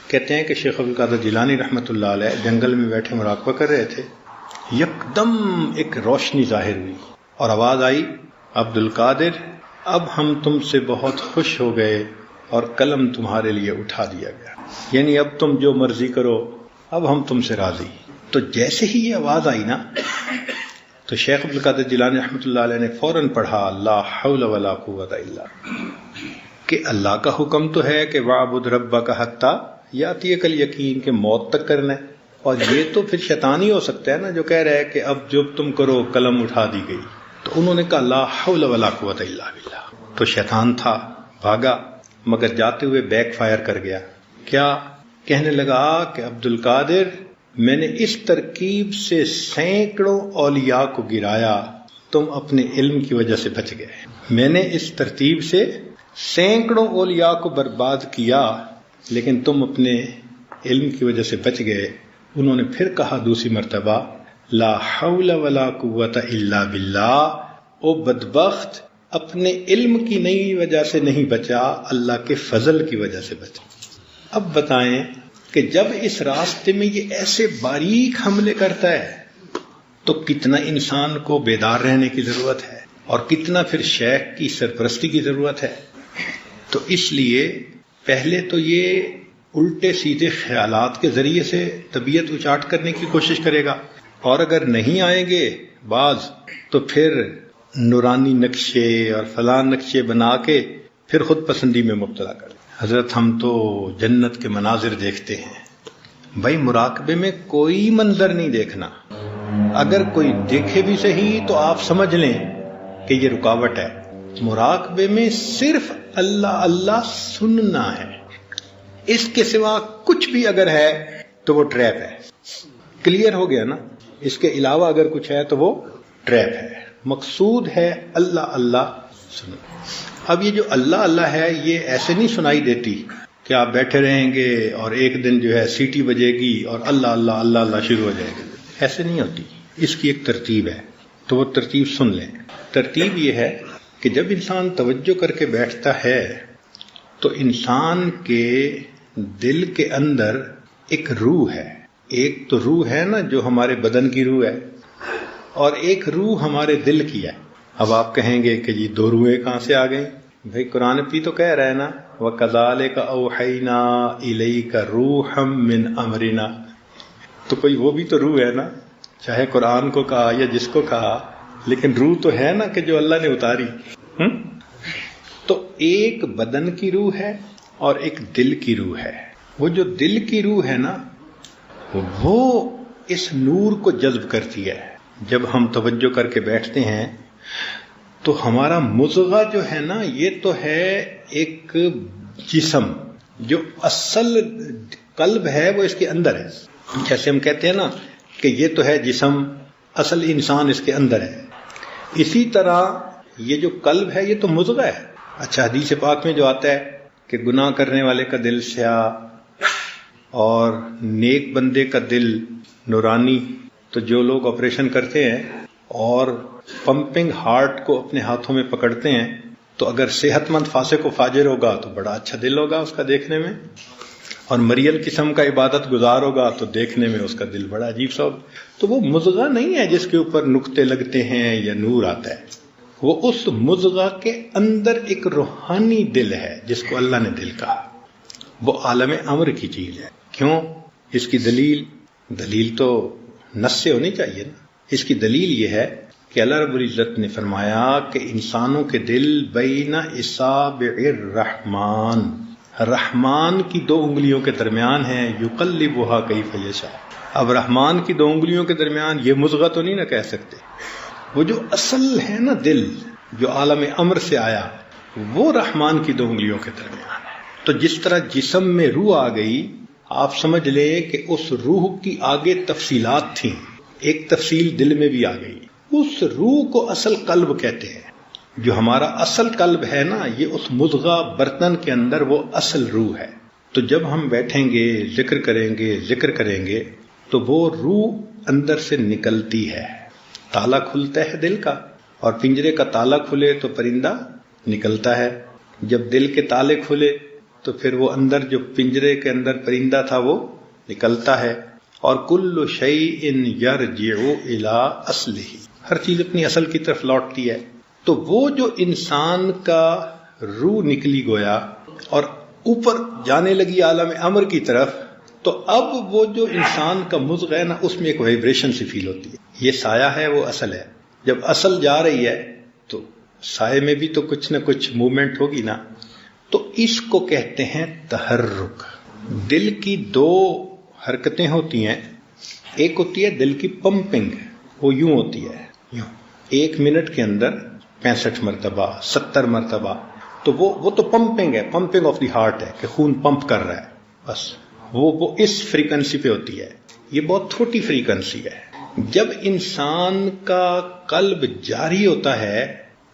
کہتے ہیں کہ شیخ عبد القادر جیلانی رحمۃ اللہ علیہ جنگل میں بیٹھے مراقبہ کر رہے تھے، یکدم ایک روشنی ظاہر ہوئی اور آواز آئی، عبد القادر اب ہم تم سے بہت خوش ہو گئے اور قلم تمہارے لیے اٹھا دیا گیا، یعنی اب تم جو مرضی کرو، اب ہم تم سے راضی۔ تو جیسے ہی یہ آواز آئی نا تو شیخ عبد القادر جیلانی رحمۃ اللہ علیہ نے فوراً پڑھا لا حول ولا قوت الا کہ اللہ کا حکم تو ہے کہ وَاعْبُدْ رَبَّكَ حَتَّى يَأْتِيَكَ الْيَقِينُ کہ موت تک کرنا ہے، اور یہ تو پھر شیطان ہی ہو سکتا ہے نا جو کہہ رہا ہے کہ اب جو تم کرو قلم اٹھا دی گئی۔ تو انہوں نے کہا لا حول ولا قوت الا باللہ، تو شیطان تھا بھاگا، مگر جاتے ہوئے بیک فائر کر گیا۔ کیا کہنے لگا کہ عبد القادر میں نے اس ترکیب سے سینکڑوں اولیاء کو گرایا، تم اپنے علم کی وجہ سے بچ گئے۔ میں نے اس ترتیب سے سینکڑوں اولیاء کو برباد کیا، لیکن تم اپنے علم کی وجہ سے بچ گئے۔ انہوں نے پھر کہا دوسری مرتبہ لا حول ولا قوت الا باللہ، او بدبخت اپنے علم کی نئی وجہ سے نہیں بچا، اللہ کے فضل کی وجہ سے بچا۔ اب بتائیں کہ جب اس راستے میں یہ ایسے باریک حملے کرتا ہے تو کتنا انسان کو بیدار رہنے کی ضرورت ہے، اور کتنا پھر شیخ کی سرپرستی کی ضرورت ہے۔ تو اس لیے پہلے تو یہ الٹے سیدھے خیالات کے ذریعے سے طبیعت اچاٹ کرنے کی کوشش کرے گا، اور اگر نہیں آئیں گے بعض تو پھر نورانی نقشے اور فلاں نقشے بنا کے پھر خود پسندی میں مبتلا کر۔ حضرت ہم تو جنت کے مناظر دیکھتے ہیں، بھائی مراقبے میں کوئی منظر نہیں دیکھنا، اگر کوئی دیکھے بھی صحیح تو آپ سمجھ لیں کہ یہ رکاوٹ ہے۔ مراقبے میں صرف اللہ اللہ سننا ہے، اس کے سوا کچھ بھی اگر ہے تو وہ ٹریپ ہے۔ کلیئر ہو گیا نا؟ اس کے علاوہ اگر کچھ ہے تو وہ ٹریپ ہے۔ مقصود ہے اللہ اللہ سننا۔ اب یہ جو اللہ اللہ ہے یہ ایسے نہیں سنائی دیتی کہ آپ بیٹھے رہیں گے اور ایک دن جو ہے سیٹی بجے گی اور اللہ اللہ اللہ اللہ شروع ہو جائے گا، ایسے نہیں ہوتی۔ اس کی ایک ترتیب ہے، تو وہ ترتیب سن لیں۔ ترتیب یہ ہے کہ جب انسان توجہ کر کے بیٹھتا ہے تو انسان کے دل کے اندر ایک روح ہے، ایک تو روح ہے نا جو ہمارے بدن کی روح ہے، اور ایک روح ہمارے دل کی ہے۔ اب آپ کہیں گے کہ جی دو روحیں کہاں سے آ گئیں؟ بھائی قرآن بھی تو کہہ رہا ہے نا وَكَذَلِكَ أَوْحَيْنَا إِلَيْكَ رُوحًا مِّنْ أَمْرِنَا، تو کوئی وہ بھی تو روح ہے نا، چاہے قرآن کو کہا یا جس کو کہا، لیکن روح تو ہے نا کہ جو اللہ نے اتاری۔ تو ایک بدن کی روح ہے اور ایک دل کی روح ہے۔ وہ جو دل کی روح ہے نا وہ اس نور کو جذب کرتی ہے۔ جب ہم توجہ کر کے بیٹھتے ہیں تو ہمارا مضغہ جو ہے نا یہ تو ہے ایک جسم، جو اصل قلب ہے وہ اس کے اندر ہے۔ جیسے ہم کہتے ہیں نا کہ یہ تو ہے جسم، اصل انسان اس کے اندر ہے، اسی طرح یہ جو قلب ہے یہ تو مضغہ ہے۔ اچھا حدیث پاک میں جو آتا ہے کہ گناہ کرنے والے کا دل سیاہ اور نیک بندے کا دل نورانی، تو جو لوگ آپریشن کرتے ہیں اور پمپنگ ہارٹ کو اپنے ہاتھوں میں پکڑتے ہیں تو اگر صحت مند فاسق و فاجر ہوگا تو بڑا اچھا دل ہوگا اس کا دیکھنے میں، اور مریل قسم کا عبادت گزار ہوگا تو دیکھنے میں اس کا دل بڑا عجیب سا ہوگا۔ تو وہ مضغہ نہیں ہے جس کے اوپر نقطے لگتے ہیں یا نور آتا ہے، وہ اس مضغہ کے اندر ایک روحانی دل ہے جس کو اللہ نے دل کہا، وہ عالم امر کی چیز ہے۔ کیوں؟ اس کی دلیل تو نص سے ہونی چاہیے نا۔ اس کی دلیل یہ ہے کہ اللہ رب العزت نے فرمایا کہ انسانوں کے دل بین اصابع الرحمن، رحمان کی دو انگلیوں کے درمیان ہیں، یقلبها کیف یشاء۔ اب رحمان کی دو انگلیوں کے درمیان یہ مضغہ تو نہیں نہ کہہ سکتے، وہ جو اصل ہے نا دل جو عالم امر سے آیا وہ رحمان کی دو انگلیوں کے درمیان ہے۔ تو جس طرح جسم میں روح آ گئی، آپ سمجھ لیں کہ اس روح کی آگے تفصیلات تھیں، ایک تفصیل دل میں بھی آ گئی۔ اس روح کو اصل قلب کہتے ہیں۔ جو ہمارا اصل قلب ہے نا یہ اس مضغہ برتن کے اندر وہ اصل روح ہے۔ تو جب ہم بیٹھیں گے ذکر کریں گے تو وہ روح اندر سے نکلتی ہے، تالا کھلتا ہے دل کا، اور پنجرے کا تالا کھلے تو پرندہ نکلتا ہے، جب دل کے تالے کھلے تو پھر وہ اندر جو پنجرے کے اندر پرندہ تھا وہ نکلتا ہے۔ اور کل شیء یرجع الی اصلہ، ہر چیز اپنی اصل کی طرف لوٹتی ہے۔ تو وہ جو انسان کا روح نکلی گویا اور اوپر جانے لگی عالم امر کی طرف، تو اب وہ جو انسان کا مزغ ہے نا، اس میں ایک وائبریشن سی فیل ہوتی ہے. یہ سایہ ہے، وہ اصل ہے. جب اصل جا رہی ہے تو سائے میں بھی تو کچھ نہ کچھ موومنٹ ہوگی نا. تو اس کو کہتے ہیں تحرک. دل کی دو حرکتیں ہوتی ہیں. ایک ہوتی ہے دل کی پمپنگ، وہ یوں ہوتی ہے، یوں 1 منٹ کے اندر 65 مرتبہ 70 مرتبہ. تو وہ تو پمپنگ ہے، پمپنگ آف دی ہارٹ ہے کہ خون پمپ کر رہا ہے. بس وہ اس فریکوینسی پہ ہوتی ہے. یہ بہت چھوٹی فریکوینسی ہے. جب انسان کا قلب جاری ہوتا ہے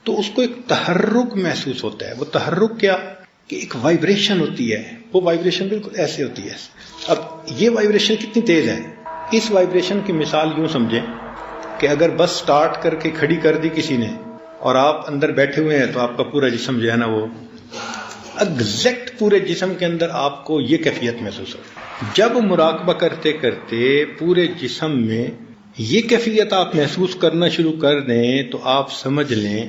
تو اس کو ایک تحرک محسوس ہوتا ہے. وہ تحرک کیا کہ ایک وائبریشن ہوتی ہے. وہ وائبریشن بالکل ایسے ہوتی ہے. اب یہ وائبریشن کتنی تیز ہے؟ اس وائبریشن کی مثال یوں سمجھیں کہ اگر بس سٹارٹ کر کے کھڑی کر دی کسی نے اور آپ اندر بیٹھے ہوئے ہیں تو آپ کا پورا جسم جو ہے نا، وہ ایگزیکٹ پورے جسم کے اندر آپ کو یہ کیفیت محسوس ہو. جب مراقبہ کرتے کرتے پورے جسم میں یہ کیفیت آپ محسوس کرنا شروع کر دیں تو آپ سمجھ لیں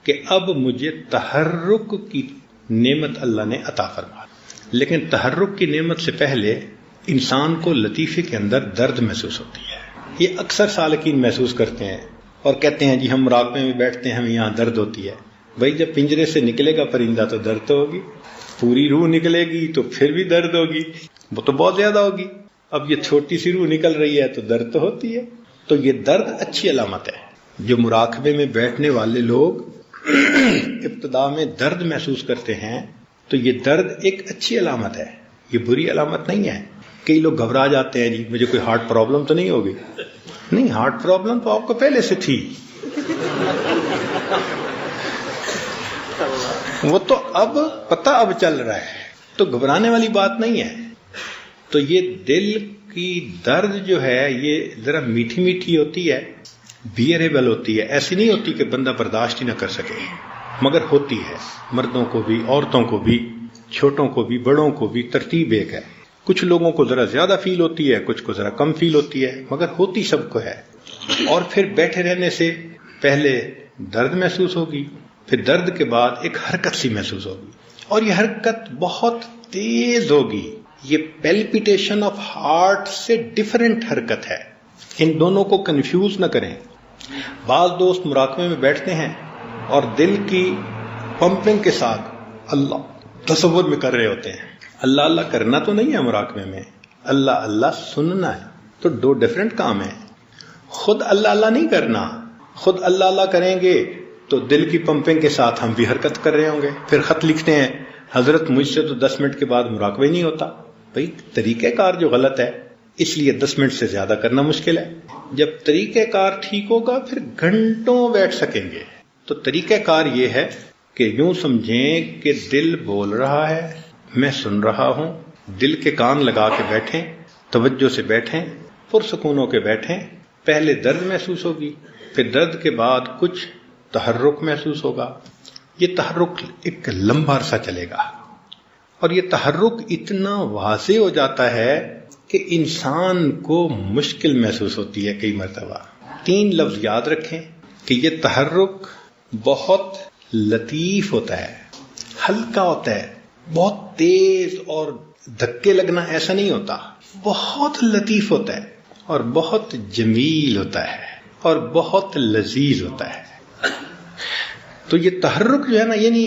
کہ اب مجھے تحرک کی نعمت اللہ نے عطا فرما. لیکن تحرک کی نعمت سے پہلے انسان کو لطیفے کے اندر درد محسوس ہوتی ہے. یہ اکثر سالکین محسوس کرتے ہیں اور کہتے ہیں جی ہم مراقبے میں بیٹھتے ہیں، ہمیں یہاں درد ہوتی ہے. بھائی جب پنجرے سے نکلے گا پرندہ تو درد تو ہوگی، پوری روح نکلے گی تو پھر بھی درد ہوگی، وہ تو بہت زیادہ ہوگی. اب یہ چھوٹی سی روح نکل رہی ہے تو درد تو ہوتی ہے. تو یہ درد اچھی علامت ہے. جو مراقبے میں بیٹھنے والے لوگ ابتدا میں درد محسوس کرتے ہیں تو یہ درد ایک اچھی علامت ہے، یہ بری علامت نہیں ہے. کئی لوگ گھبرا جاتے ہیں، جی مجھے کوئی ہارٹ پرابلم تو نہیں ہوگی. نہیں، ہارٹ پرابلم تو آپ کو پہلے سے تھی، وہ تو اب پتہ اب چل رہا ہے، تو گھبرانے والی بات نہیں ہے. تو یہ دل کی درد جو ہے یہ ذرا میٹھی میٹھی ہوتی ہے، بیئریبل ہوتی ہے. ایسی نہیں ہوتی کہ بندہ برداشت ہی نہ کر سکے، مگر ہوتی ہے. مردوں کو بھی، عورتوں کو بھی، چھوٹوں کو بھی، بڑوں کو بھی. ترتیب ایک ہے. کچھ لوگوں کو ذرا زیادہ فیل ہوتی ہے، کچھ کو ذرا کم فیل ہوتی ہے، مگر ہوتی سب کو ہے. اور پھر بیٹھے رہنے سے پہلے درد محسوس ہوگی، پھر درد کے بعد ایک حرکت سی محسوس ہوگی، اور یہ حرکت بہت تیز ہوگی. یہ پیلپیٹیشن آف ہارٹ سے ڈیفرنٹ حرکت ہے. ان دونوں کو کنفیوز نہ کریں. بعض دوست مراقبے میں بیٹھتے ہیں اور دل کی پمپنگ کے ساتھ اللہ تصور میں کر رہے ہوتے ہیں. اللہ اللہ کرنا تو نہیں ہے مراقبے میں، اللہ اللہ سننا ہے. تو 2 ڈیفرنٹ کام ہیں. خود اللہ اللہ نہیں کرنا. خود اللہ اللہ کریں گے تو دل کی پمپنگ کے ساتھ ہم بھی حرکت کر رہے ہوں گے. پھر خط لکھتے ہیں حضرت مجھ سے تو 10 منٹ کے بعد مراقبہ ہی نہیں ہوتا. بھئی طریقہ کار جو غلط ہے اس لیے 10 منٹ سے زیادہ کرنا مشکل ہے. جب طریقہ کار ٹھیک ہوگا پھر گھنٹوں بیٹھ سکیں گے. تو طریقہ کار یہ ہے کہ یوں سمجھیں کہ دل بول رہا ہے، میں سن رہا ہوں. دل کے کان لگا کے بیٹھیں، توجہ سے بیٹھیں، پرسکون ہو کے بیٹھیں. پہلے درد محسوس ہوگی، پھر درد کے بعد کچھ تحرک محسوس ہوگا. یہ تحرک ایک لمبا عرصہ چلے گا، اور یہ تحرک اتنا واضح ہو جاتا ہے کہ انسان کو مشکل محسوس ہوتی ہے. کئی مرتبہ 3 لفظ یاد رکھیں کہ یہ تحرک بہت لطیف ہوتا ہے، ہلکا ہوتا ہے. بہت تیز اور دھکے لگنا ایسا نہیں ہوتا، بہت لطیف ہوتا ہے اور بہت جمیل ہوتا ہے اور بہت لذیذ ہوتا ہے. تو یہ تحرک جو ہے نا، یعنی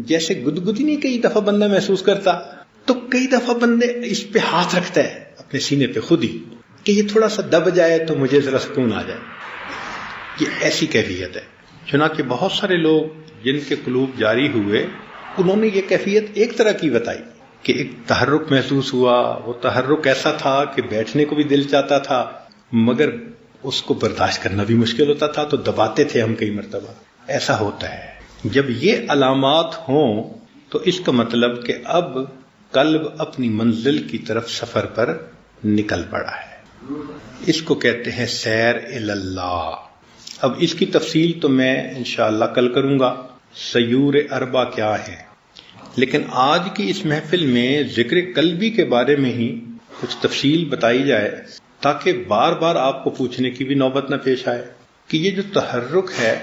جیسے گدگدی نہیں کئی دفعہ بندہ محسوس کرتا، تو کئی دفعہ بندے اس پہ ہاتھ رکھتا ہے اپنے سینے پہ خود ہی کہ یہ تھوڑا سا دب جائے تو مجھے ذرا سکون آ جائے. یہ ایسی کیفیت ہے. چنانچہ بہت سارے لوگ جن کے قلوب جاری ہوئے انہوں نے یہ کیفیت ایک طرح کی بتائی کہ ایک تحرک محسوس ہوا. وہ تحرک ایسا تھا کہ بیٹھنے کو بھی دل چاہتا تھا مگر اس کو برداشت کرنا بھی مشکل ہوتا تھا، تو دباتے تھے ہم کئی مرتبہ. ایسا ہوتا ہے. جب یہ علامات ہوں تو اس کا مطلب کہ اب قلب اپنی منزل کی طرف سفر پر نکل پڑا ہے. اس کو کہتے ہیں سیر اللہ. اب اس کی تفصیل تو میں انشاءاللہ کل کروں گا، سیور اربع کیا ہے. لیکن آج کی اس محفل میں ذکر قلبی کے بارے میں ہی کچھ تفصیل بتائی جائے تاکہ بار بار آپ کو پوچھنے کی بھی نوبت نہ پیش آئے کہ یہ جو تحرک ہے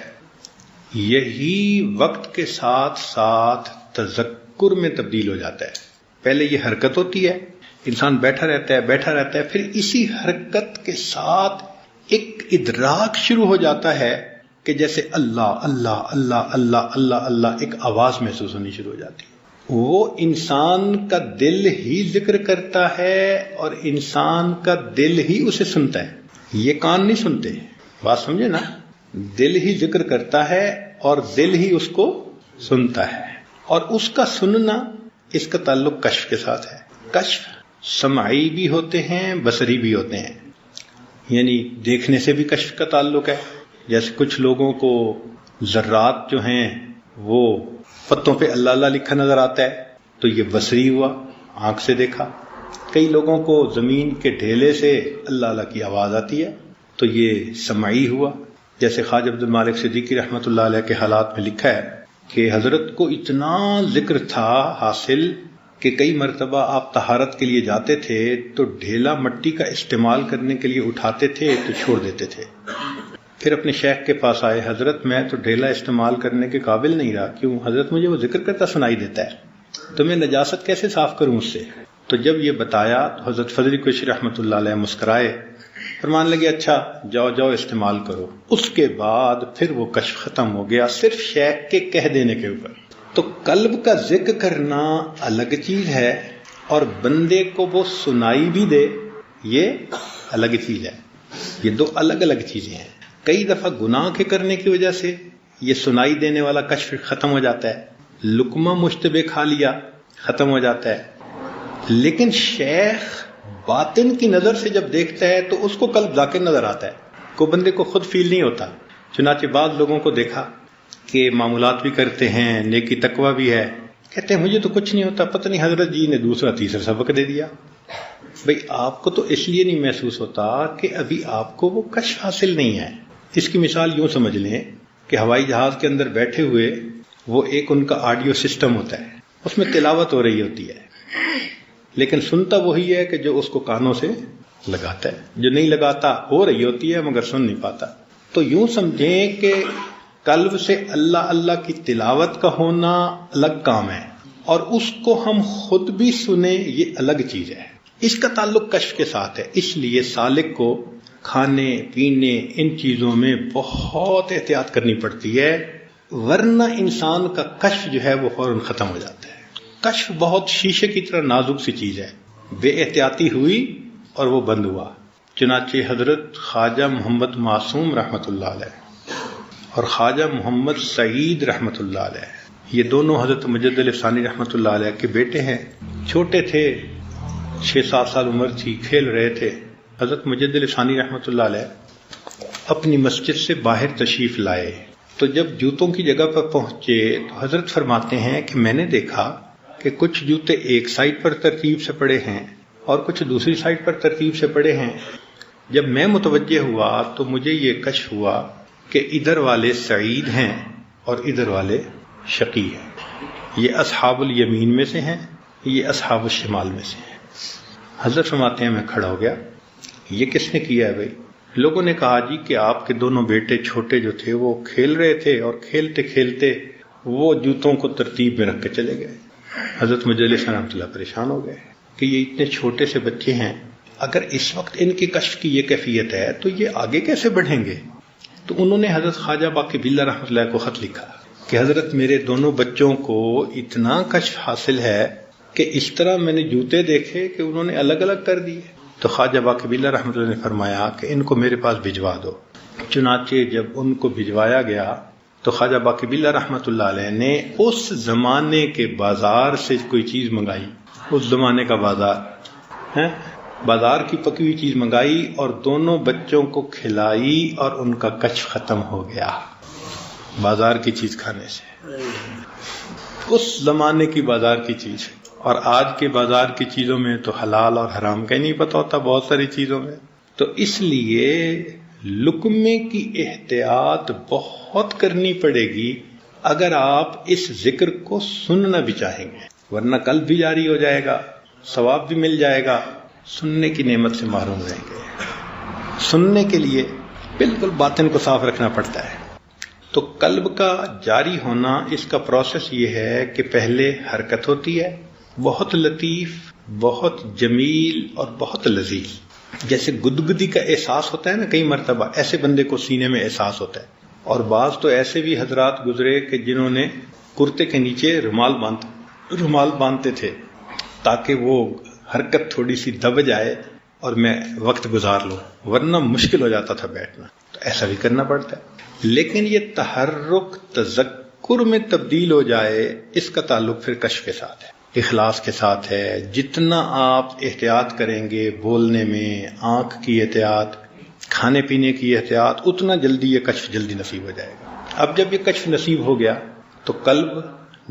یہی وقت کے ساتھ ساتھ تذکر میں تبدیل ہو جاتا ہے. پہلے یہ حرکت ہوتی ہے، انسان بیٹھا رہتا ہے، پھر اسی حرکت کے ساتھ ایک ادراک شروع ہو جاتا ہے کہ جیسے اللہ اللہ اللہ اللہ اللہ اللہ ایک آواز محسوس ہونی شروع ہو جاتی ہے. وہ انسان کا دل ہی ذکر کرتا ہے اور انسان کا دل ہی اسے سنتا ہے. یہ کان نہیں سنتے، بات سمجھے نا. دل ہی ذکر کرتا ہے اور دل ہی اس کو سنتا ہے. اور اس کا سننا، اس کا تعلق کشف کے ساتھ ہے. کشف سمعی بھی ہوتے ہیں، بصری بھی ہوتے ہیں. یعنی دیکھنے سے بھی کشف کا تعلق ہے. جیسے کچھ لوگوں کو ذرات جو ہیں وہ پتوں پہ اللہ اللہ لکھا نظر آتا ہے تو یہ بصری ہوا، آنکھ سے دیکھا. کئی لوگوں کو زمین کے ڈھیلے سے اللہ اللہ کی آواز آتی ہے تو یہ سمعی ہوا. جیسے خواجہ عبد المالک صدیقی رحمۃ اللہ علیہ کے حالات میں لکھا ہے کہ حضرت کو اتنا ذکر تھا حاصل کہ کئی مرتبہ آپ طہارت کے لیے جاتے تھے تو ڈھیلا مٹی کا استعمال کرنے کے لیے اٹھاتے تھے تو چھوڑ دیتے تھے. پھر اپنے شیخ کے پاس آئے، حضرت میں تو ڈھیلا استعمال کرنے کے قابل نہیں رہا. کیوں؟ حضرت مجھے وہ ذکر کرتا سنائی دیتا ہے تو میں نجاست کیسے صاف کروں اس سے. تو جب یہ بتایا تو حضرت فضل کوشی رحمۃ اللہ علیہ مسکرائے، فرمان لگے اچھا جاؤ استعمال کرو. اس کے بعد پھر وہ کشف ختم ہو گیا صرف شیخ کے کہہ دینے کے اوپر. تو قلب کا ذکر کرنا الگ چیز ہے اور بندے کو وہ سنائی بھی دے یہ الگ چیز ہے. یہ دو الگ الگ چیزیں ہیں. کئی دفعہ گناہ کے کرنے کی وجہ سے یہ سنائی دینے والا کشف ختم ہو جاتا ہے. لقمہ مشتبہ کھا لیا ختم ہو جاتا ہے. لیکن شیخ باطن کی نظر سے جب دیکھتا ہے تو اس کو قلب ذاکر نظر آتا ہے، کوئی بندے کو خود فیل نہیں ہوتا. چنانچہ بعض لوگوں کو دیکھا کہ معمولات بھی کرتے ہیں، نیکی تقوی بھی ہے، کہتے ہیں مجھے تو کچھ نہیں ہوتا، پتہ نہیں حضرت جی نے دوسرا تیسرا سبق دے دیا. بھئی آپ کو تو اس لیے نہیں محسوس ہوتا کہ ابھی آپ کو وہ کشف حاصل نہیں ہے. اس کی مثال یوں سمجھ لیں کہ ہوائی جہاز کے اندر بیٹھے ہوئے وہ ایک ان کا آڈیو سسٹم ہوتا ہے، اس میں تلاوت ہو رہی ہوتی ہے لیکن سنتا وہی ہے کہ جو اس کو کانوں سے لگاتا ہے. جو نہیں لگاتا ہو رہی ہوتی ہے مگر سن نہیں پاتا. تو یوں سمجھیں کہ قلب سے اللہ اللہ کی تلاوت کا ہونا الگ کام ہے اور اس کو ہم خود بھی سنیں یہ الگ چیز ہے. اس کا تعلق کشف کے ساتھ ہے. اس لیے سالک کو کھانے پینے ان چیزوں میں بہت احتیاط کرنی پڑتی ہے ورنہ انسان کا کشف جو ہے وہ فوراً ختم ہو جاتا ہے. کشف بہت شیشے کی طرح نازک سی چیز ہے. بے احتیاطی ہوئی اور وہ بند ہوا. چنانچہ حضرت خواجہ محمد معصوم رحمۃ اللہ علیہ اور خواجہ محمد سعید رحمۃ اللہ علیہ، یہ دونوں حضرت مجد علی ثانی رحمۃ اللہ علیہ کے بیٹے ہیں. چھوٹے تھے، 6-7 سال عمر تھی، کھیل رہے تھے. حضرت مجد علی ثانی رحمۃ اللہ علیہ اپنی مسجد سے باہر تشریف لائے تو جب جوتوں کی جگہ پر پہنچے تو حضرت فرماتے ہیں کہ میں نے دیکھا کہ کچھ جوتے ایک سائڈ پر ترتیب سے پڑے ہیں اور کچھ دوسری سائڈ پر ترتیب سے پڑے ہیں. جب میں متوجہ ہوا تو مجھے یہ کشف ہوا کہ ادھر والے سعید ہیں اور ادھر والے شقی ہیں. یہ اصحاب الیمین میں سے ہیں، یہ اصحاب الشمال میں سے ہیں. حضرت فرماتے ہیں میں کھڑا ہو گیا، یہ کس نے کیا ہے بھائی؟ لوگوں نے کہا جی کہ آپ کے دونوں بیٹے چھوٹے جو تھے وہ کھیل رہے تھے اور کھیلتے کھیلتے وہ جوتوں کو ترتیب میں رکھ کے چلے گئے. حضرت مجلس رحمۃ اللہ پریشان ہو گئے کہ یہ اتنے چھوٹے سے بچے ہیں، اگر اس وقت ان کے کشف کی یہ کیفیت ہے تو یہ آگے کیسے بڑھیں گے؟ تو انہوں نے حضرت خواجہ باقی باللہ رحمۃ اللہ کو خط لکھا کہ حضرت میرے دونوں بچوں کو اتنا کشف حاصل ہے کہ اس طرح میں نے جوتے دیکھے کہ انہوں نے الگ الگ کر دیے. تو خواجہ باقی باللہ رحمۃ اللہ نے فرمایا کہ ان کو میرے پاس بھجوا دو. چنانچہ جب ان کو بھجوایا گیا تو خواجہ باقی باللہ رحمۃ اللہ علیہ نے اس زمانے کے بازار سے کوئی چیز منگائی، اس زمانے کا بازار کی پکی ہوئی چیز منگائی اور دونوں بچوں کو کھلائی اور ان کا کشف ختم ہو گیا بازار کی چیز کھانے سے. اس زمانے کی بازار کی چیز. اور آج کے بازار کی چیزوں میں تو حلال اور حرام کا ہی نہیں پتہ ہوتا بہت ساری چیزوں میں. تو اس لیے لقمے کی احتیاط بہت کرنی پڑے گی اگر آپ اس ذکر کو سننا بھی چاہیں گے، ورنہ قلب بھی جاری ہو جائے گا، ثواب بھی مل جائے گا، سننے کی نعمت سے محروم رہیں گے. سننے کے لیے بالکل باطن کو صاف رکھنا پڑتا ہے. تو قلب کا جاری ہونا، اس کا پروسیس یہ ہے کہ پہلے حرکت ہوتی ہے، بہت لطیف، بہت جمیل اور بہت لذیذ. جیسے گدگدی کا احساس ہوتا ہے نا کئی مرتبہ، ایسے بندے کو سینے میں احساس ہوتا ہے. اور بعض تو ایسے بھی حضرات گزرے کہ جنہوں نے کرتے کے نیچے رومال باندھتے تھے تاکہ وہ حرکت تھوڑی سی دب جائے اور میں وقت گزار لوں، ورنہ مشکل ہو جاتا تھا بیٹھنا. تو ایسا بھی کرنا پڑتا ہے. لیکن یہ تحرک تذکر میں تبدیل ہو جائے، اس کا تعلق پھر کشف کے ساتھ ہے، اخلاص کے ساتھ ہے. جتنا آپ احتیاط کریں گے بولنے میں، آنکھ کی احتیاط، کھانے پینے کی احتیاط، اتنا جلدی یہ کشف جلدی نصیب ہو جائے گا. اب جب یہ کشف نصیب ہو گیا تو قلب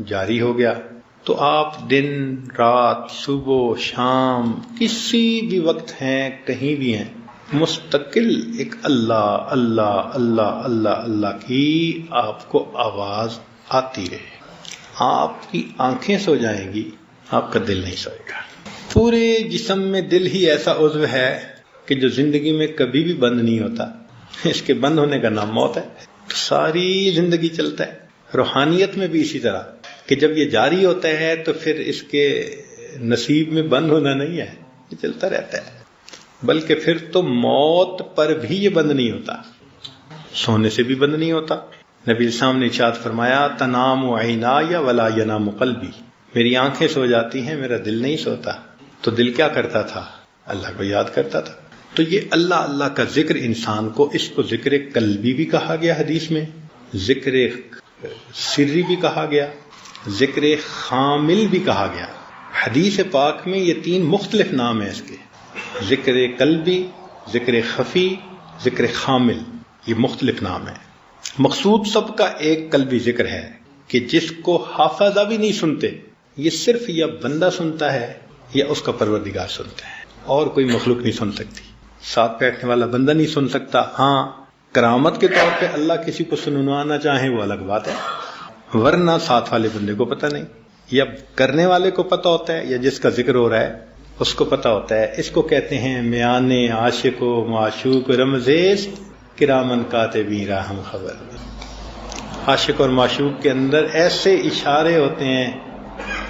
جاری ہو گیا، تو آپ دن رات صبح شام کسی بھی وقت ہیں، کہیں بھی ہیں، مستقل ایک اللہ اللہ اللہ اللہ اللہ کی آپ کو آواز آتی رہے. آپ کی آنکھیں سو جائیں گی، آپ کا دل نہیں سوئے گا. پورے جسم میں دل ہی ایسا عضو ہے کہ جو زندگی میں کبھی بھی بند نہیں ہوتا. اس کے بند ہونے کا نام موت ہے. تو ساری زندگی چلتا ہے. روحانیت میں بھی اسی طرح کہ جب یہ جاری ہوتا ہے تو پھر اس کے نصیب میں بند ہونا نہیں ہے، یہ چلتا رہتا ہے. بلکہ پھر تو موت پر بھی یہ بند نہیں ہوتا، سونے سے بھی بند نہیں ہوتا. نبی السلام نے ارشاد فرمایا تنام عینایا ولا ینام قلبی، میری آنکھیں سو جاتی ہیں، میرا دل نہیں سوتا. تو دل کیا کرتا تھا؟ اللہ کو یاد کرتا تھا. تو یہ اللہ اللہ کا ذکر انسان کو، اس کو ذکر قلبی بھی کہا گیا حدیث میں، ذکر سری بھی کہا گیا، ذکر خامل بھی کہا گیا. حدیث پاک میں یہ 3 مختلف نام ہیں اس کے، ذکر قلبی، ذکر خفی، ذکر خامل. یہ مختلف نام ہیں. مقصود سب کا ایک قلبی ذکر ہے کہ جس کو حافظہ بھی نہیں سنتے، یہ صرف یا بندہ سنتا ہے یا اس کا پروردگار سنتا ہے، اور کوئی مخلوق نہیں سن سکتی. ساتھ بیٹھنے والا بندہ نہیں سن سکتا. ہاں کرامت کے طور پہ اللہ کسی کو سنوانا چاہے وہ الگ بات ہے، ورنہ ساتھ والے بندے کو پتہ نہیں، یا کرنے والے کو پتہ ہوتا ہے، یا جس کا ذکر ہو رہا ہے اس کو پتہ ہوتا ہے. اس کو کہتے ہیں میان عاشق و معشوق رمزیز کرامن کاتبین راہم خبر. عاشق اور معشوق کے اندر ایسے اشارے ہوتے ہیں،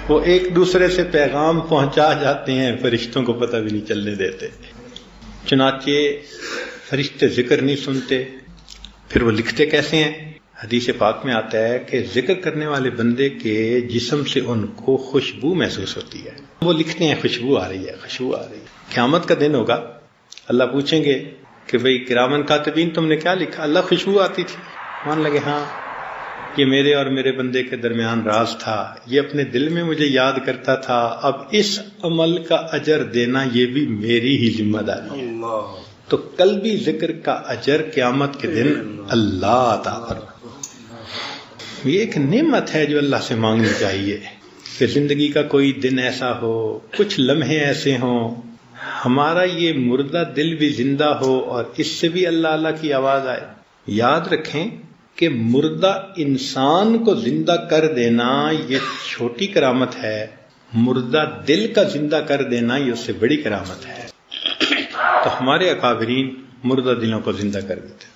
وہ ایک دوسرے سے پیغام پہنچا جاتے ہیں، فرشتوں کو پتہ بھی نہیں چلنے دیتے. چنانچہ فرشتے ذکر نہیں سنتے، پھر وہ لکھتے کیسے ہیں؟ حدیث پاک میں آتا ہے کہ ذکر کرنے والے بندے کے جسم سے ان کو خوشبو محسوس ہوتی ہے. وہ لکھتے ہیں خوشبو آ رہی ہے، خوشبو آ رہی ہے. قیامت کا دن ہوگا، اللہ پوچھیں گے کہ بھئی کرامن کاتبین تم نے کیا لکھا؟ اللہ خوشبو آتی تھی. مان لگے ہاں یہ میرے اور میرے بندے کے درمیان راز تھا، یہ اپنے دل میں مجھے یاد کرتا تھا، اب اس عمل کا اجر دینا یہ بھی میری ہی ذمہ داری ہے. تو قلبی ذکر کا اجر قیامت کے دن اللہ عطا فرمائے. یہ ایک نعمت ہے جو اللہ سے مانگنی چاہیے کہ زندگی کا کوئی دن ایسا ہو، کچھ لمحے ایسے ہوں، ہمارا یہ مردہ دل بھی زندہ ہو اور اس سے بھی اللہ اللہ کی آواز آئے. یاد رکھیں کہ مردہ انسان کو زندہ کر دینا یہ چھوٹی کرامت ہے، مردہ دل کا زندہ کر دینا یہ اس سے بڑی کرامت ہے. تو ہمارے اکابرین مردہ دلوں کو زندہ کر دیتے تھے.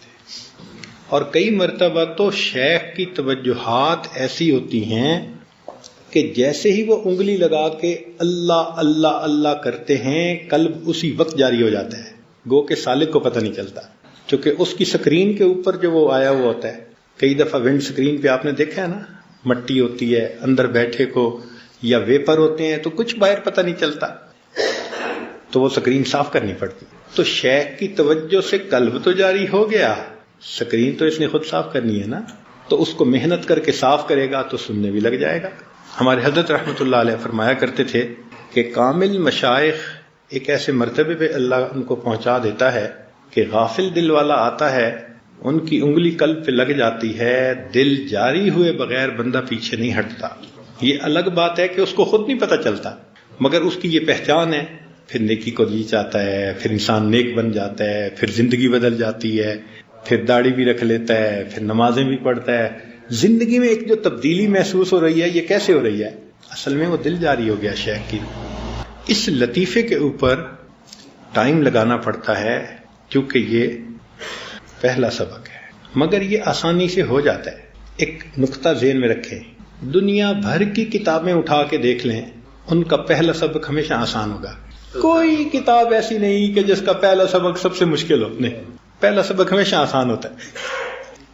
اور کئی مرتبہ تو شیخ کی توجہات ایسی ہوتی ہیں کہ جیسے ہی وہ انگلی لگا کے اللہ اللہ اللہ کرتے ہیں، قلب اسی وقت جاری ہو جاتا ہے، گو کہ سالک کو پتہ نہیں چلتا، کیونکہ اس کی سکرین کے اوپر جو وہ آیا ہوا ہوتا ہے. کئی دفعہ ونڈ سکرین پہ آپ نے دیکھا ہے نا، مٹی ہوتی ہے، اندر بیٹھے کو یا ویپر ہوتے ہیں تو کچھ باہر پتہ نہیں چلتا، تو وہ سکرین صاف کرنی پڑتی. تو شیخ کی توجہ سے قلب تو جاری ہو گیا، سکرین تو اس نے خود صاف کرنی ہے نا، تو اس کو محنت کر کے صاف کرے گا تو سننے بھی لگ جائے گا. ہمارے حضرت رحمۃ اللہ علیہ فرمایا کرتے تھے کہ کامل مشائخ ایک ایسے مرتبے پہ اللہ ان کو پہنچا دیتا ہے کہ غافل دل والا آتا ہے، ان کی انگلی قلب پہ لگ جاتی ہے، دل جاری ہوئے بغیر بندہ پیچھے نہیں ہٹتا. یہ الگ بات ہے کہ اس کو خود نہیں پتہ چلتا، مگر اس کی یہ پہچان ہے. پھر نیکی کو جی چاہتا ہے، پھر انسان نیک بن جاتا ہے، پھر زندگی بدل جاتی ہے، پھر داڑھی بھی رکھ لیتا ہے، پھر نمازیں بھی پڑھتا ہے. زندگی میں ایک جو تبدیلی محسوس ہو رہی ہے، یہ کیسے ہو رہی ہے؟ اصل میں وہ دل جاری ہو گیا شیخ کی. اس لطیفے کے اوپر ٹائم لگانا پڑتا ہے کیونکہ یہ پہلا سبق ہے. مگر یہ آسانی سے ہو جاتا ہے. ایک نقطہ ذہن میں رکھیں، دنیا بھر کی کتابیں اٹھا کے دیکھ لیں، ان کا پہلا سبق ہمیشہ آسان ہوگا. کوئی کتاب ایسی نہیں کہ جس کا پہلا سبق سب سے مشکل ہو، نہیں، پہلا سبق ہمیشہ آسان ہوتا ہے.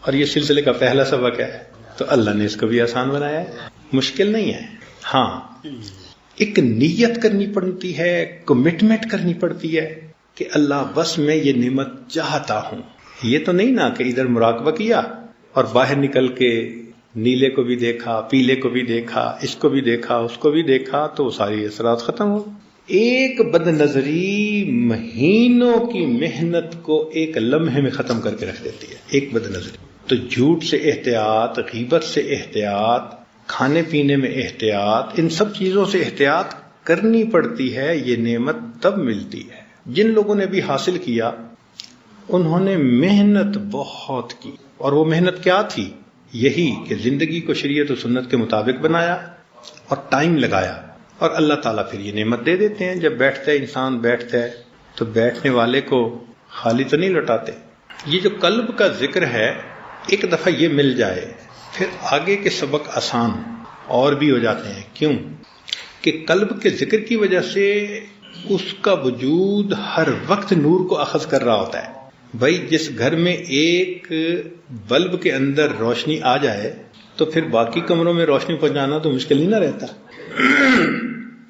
اور یہ سلسلے کا پہلا سبق ہے تو اللہ نے اس کو بھی آسان بنایا ہے، مشکل نہیں ہے. ہاں، ایک نیت کرنی پڑتی ہے، کمٹمنٹ کرنی پڑتی ہے کہ اللہ بس میں یہ نعمت چاہتا ہوں. یہ تو نہیں نا کہ ادھر مراقبہ کیا اور باہر نکل کے نیلے کو بھی دیکھا، پیلے کو بھی دیکھا، اس کو بھی دیکھا، اس کو بھی دیکھا، تو ساری اثرات ختم ہو. ایک بد نظری مہینوں کی محنت کو ایک لمحے میں ختم کر کے رکھ دیتی ہے، ایک بد نظری. تو جھوٹ سے احتیاط، غیبت سے احتیاط، کھانے پینے میں احتیاط، ان سب چیزوں سے احتیاط کرنی پڑتی ہے. یہ نعمت تب ملتی ہے. جن لوگوں نے بھی حاصل کیا انہوں نے محنت بہت کی، اور وہ محنت کیا تھی؟ یہی کہ زندگی کو شریعت و سنت کے مطابق بنایا اور ٹائم لگایا، اور اللہ تعالیٰ پھر یہ نعمت دے دیتے ہیں. جب بیٹھتا ہے انسان بیٹھتا ہے تو بیٹھنے والے کو خالی تو نہیں لوٹاتے. یہ جو قلب کا ذکر ہے، ایک دفعہ یہ مل جائے پھر آگے کے سبق آسان اور بھی ہو جاتے ہیں. کیوں؟ کہ قلب کے ذکر کی وجہ سے اس کا وجود ہر وقت نور کو اخذ کر رہا ہوتا ہے. بھائی جس گھر میں ایک بلب کے اندر روشنی آ جائے تو پھر باقی کمروں میں روشنی پہنچانا تو مشکل ہی نہ رہتا.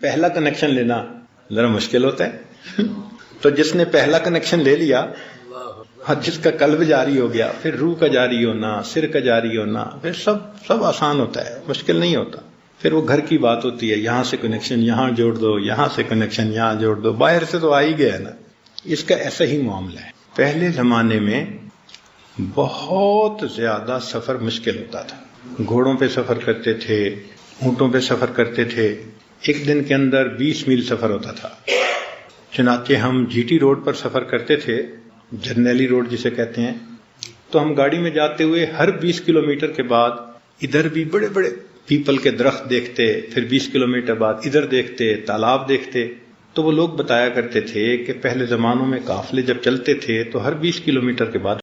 پہلا کنیکشن لینا ذرا مشکل ہوتا ہے. تو جس نے پہلا کنیکشن لے لیا اور جس کا قلب جاری ہو گیا، پھر روح کا جاری ہونا، سر کا جاری ہونا، پھر سب آسان ہوتا ہے، مشکل نہیں ہوتا. پھر وہ گھر کی بات ہوتی ہے، یہاں سے کنیکشن یہاں جوڑ دو، یہاں سے کنیکشن یہاں جوڑ دو، باہر سے تو آ ہی گیا نا. اس کا ایسا ہی معاملہ ہے. پہلے زمانے میں بہت زیادہ سفر مشکل ہوتا تھا. گھوڑوں پہ سفر کرتے تھے، اونٹوں پہ سفر کرتے تھے. ایک دن کے اندر 20 میل سفر ہوتا تھا. چنانچہ ہم جی ٹی روڈ پر سفر کرتے تھے، جرنیلی روڈ جسے کہتے ہیں. تو ہم گاڑی میں جاتے ہوئے ہر 20 کلومیٹر کے بعد ادھر بھی بڑے بڑے پیپل کے درخت دیکھتے، پھر 20 کلومیٹر بعد ادھر دیکھتے، تالاب دیکھتے. تو وہ لوگ بتایا کرتے تھے کہ پہلے زمانوں میں قافلے جب چلتے تھے تو ہر 20 کلومیٹر کے بعد